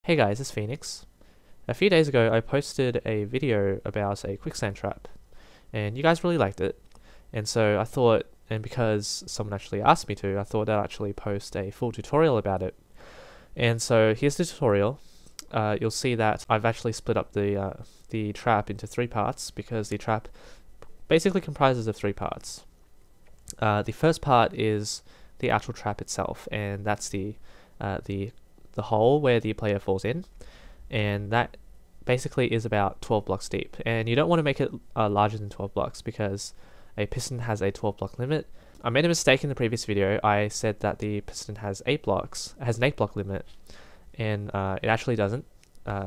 Hey guys, it's Phoenix. A few days ago I posted a video about a quicksand trap, and you guys really liked it. And so I thought, and because someone actually asked me to, I thought I'd actually post a full tutorial about it. And so here's the tutorial. You'll see that I've actually split up the trap into three parts because the trap basically comprises of three parts. The first part is the actual trap itself, and that's the hole where the player falls in, and that basically is about 12 blocks deep. And you don't want to make it larger than 12 blocks because a piston has a 12 block limit. I made a mistake in the previous video. I said that the piston has 8 blocks, has an 8 block limit, and it actually doesn't.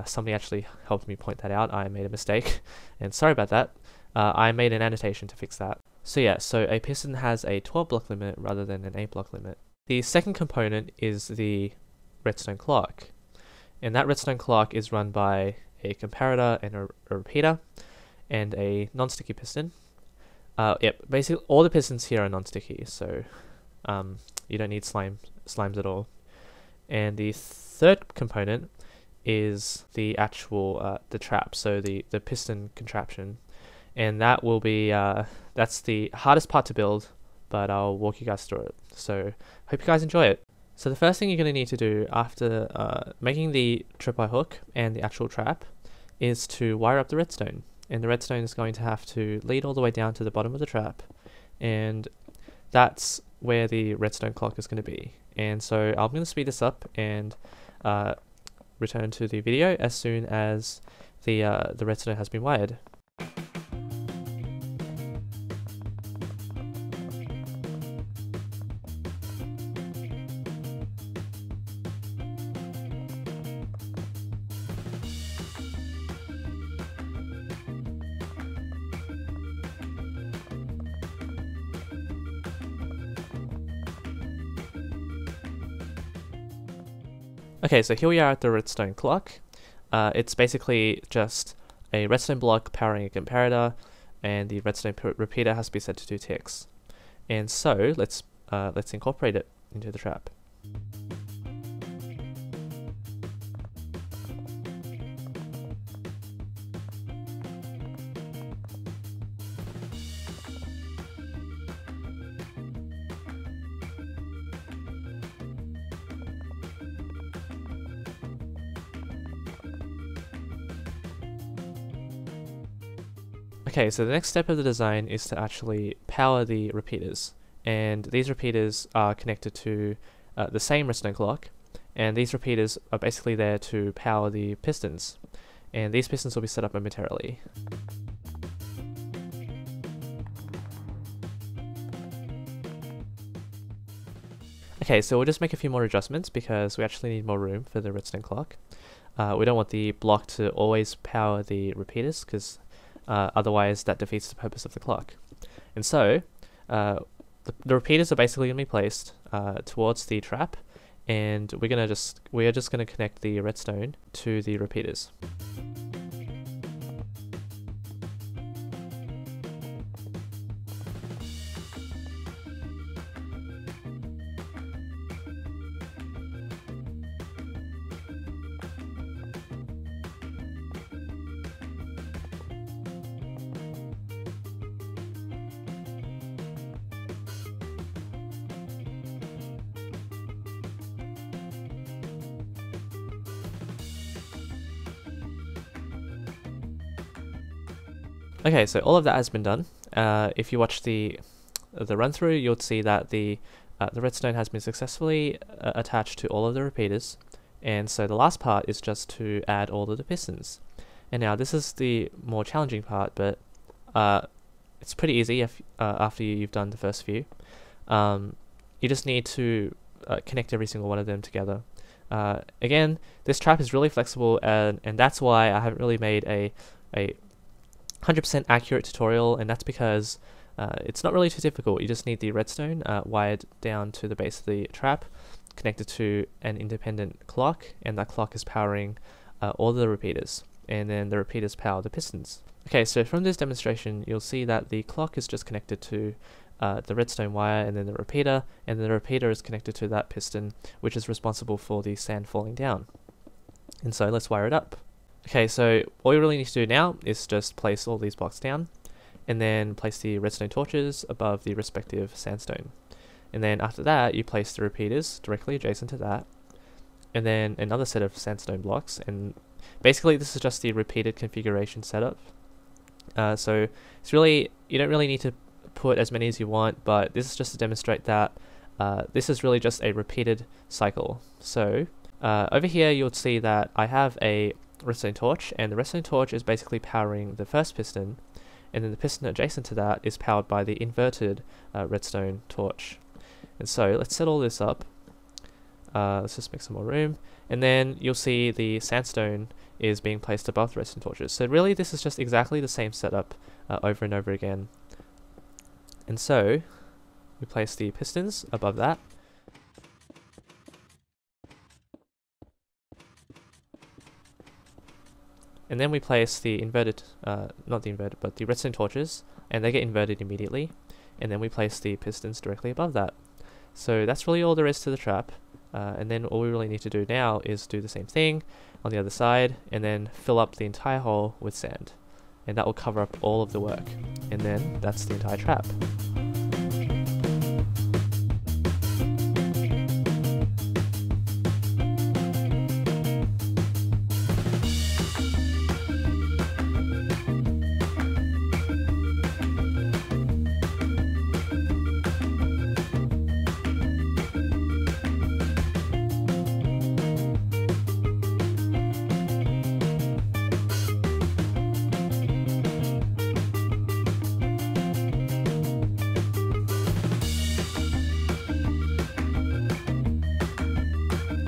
Somebody actually helped me point that out. I made a mistake, and sorry about that. I made an annotation to fix that. So yeah, so a piston has a 12 block limit rather than an 8 block limit. The second component is the Redstone Clock, and that Redstone Clock is run by a comparator and a repeater and a non-sticky piston. Basically all the pistons here are non-sticky, so you don't need slimes at all. And the third component is the actual the trap, so the piston contraption, and that will be that's the hardest part to build, but I'll walk you guys through it. So hope you guys enjoy it. So the first thing you're going to need to do after making the tripwire hook and the actual trap is to wire up the redstone. And the redstone is going to have to lead all the way down to the bottom of the trap, and that's where the redstone clock is going to be. And so I'm going to speed this up and return to the video as soon as the redstone has been wired. Okay, so here we are at the redstone clock. It's basically just a redstone block powering a comparator, and the redstone repeater has to be set to 2 ticks. And so let's incorporate it into the trap. Okay, so the next step of the design is to actually power the repeaters, and these repeaters are connected to the same redstone clock, and these repeaters are basically there to power the pistons, and these pistons will be set up momentarily. Okay, so we'll just make a few more adjustments because we actually need more room for the redstone clock. We don't want the block to always power the repeaters because otherwise that defeats the purpose of the clock. And so the repeaters are basically going to be placed towards the trap, and we are just going to connect the redstone to the repeaters. Okay, so all of that has been done. If you watch the run through, you'll see that the redstone has been successfully attached to all of the repeaters, and so the last part is just to add all of the pistons. And now this is the more challenging part, but it's pretty easy if after you've done the first few. You just need to connect every single one of them together. Again, this trap is really flexible, and that's why I haven't really made a 100% accurate tutorial, and that's because it's not really too difficult. You just need the redstone wired down to the base of the trap, connected to an independent clock, and that clock is powering all the repeaters, and then the repeaters power the pistons. Okay, so from this demonstration you'll see that the clock is just connected to the redstone wire and then the repeater, and the repeater is connected to that piston, which is responsible for the sand falling down. And so let's wire it up. Okay, so all you really need to do now is just place all these blocks down, and then place the redstone torches above the respective sandstone. And then after that, you place the repeaters directly adjacent to that, and then another set of sandstone blocks. And basically this is just the repeated configuration setup. So it's really, you don't really need to put as many as you want, but this is just to demonstrate that this is really just a repeated cycle. So over here you'll see that I have a redstone torch, and the redstone torch is basically powering the first piston, and then the piston adjacent to that is powered by the inverted redstone torch. And so let's set all this up. Let's just make some more room, and then you'll see the sandstone is being placed above the redstone torches. So really this is just exactly the same setup over and over again. And so we place the pistons above that, and then we place the inverted, not the inverted, but the redstone torches, and they get inverted immediately, and then we place the pistons directly above that. So that's really all there is to the trap, and then all we really need to do now is do the same thing on the other side, and then fill up the entire hole with sand, and that will cover up all of the work, and then that's the entire trap.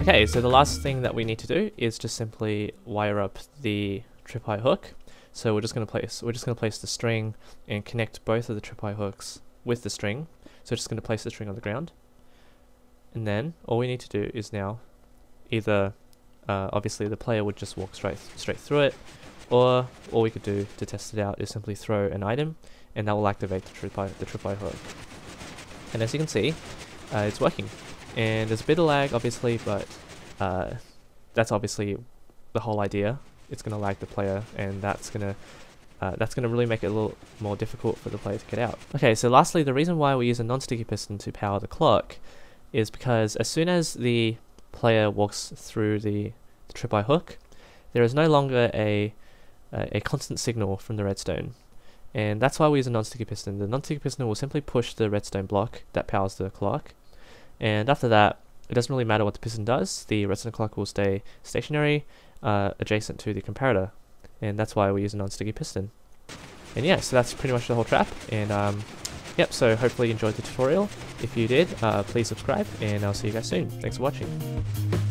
Okay, so the last thing that we need to do is just simply wire up the tripwire hook. So we're just going to place the string and connect both of the tripwire hooks with the string. So just going to place the string on the ground, and then all we need to do is now either obviously the player would just walk straight through it, or all we could do to test it out is simply throw an item, and that will activate the tripwire hook. And as you can see, it's working. And there's a bit of lag obviously, but that's obviously the whole idea. It's going to lag the player, and that's going to really make it a little more difficult for the player to get out. Okay, so lastly, the reason why we use a non-sticky piston to power the clock is because as soon as the player walks through the tripwire hook, there is no longer a constant signal from the redstone. And that's why we use a non-sticky piston. The non-sticky piston will simply push the redstone block that powers the clock, and after that, it doesn't really matter what the piston does, the redstone clock will stay stationary adjacent to the comparator, and that's why we use a non-sticky piston. And yeah, so that's pretty much the whole trap, and yep, so hopefully you enjoyed the tutorial. If you did, please subscribe, and I'll see you guys soon. Thanks for watching.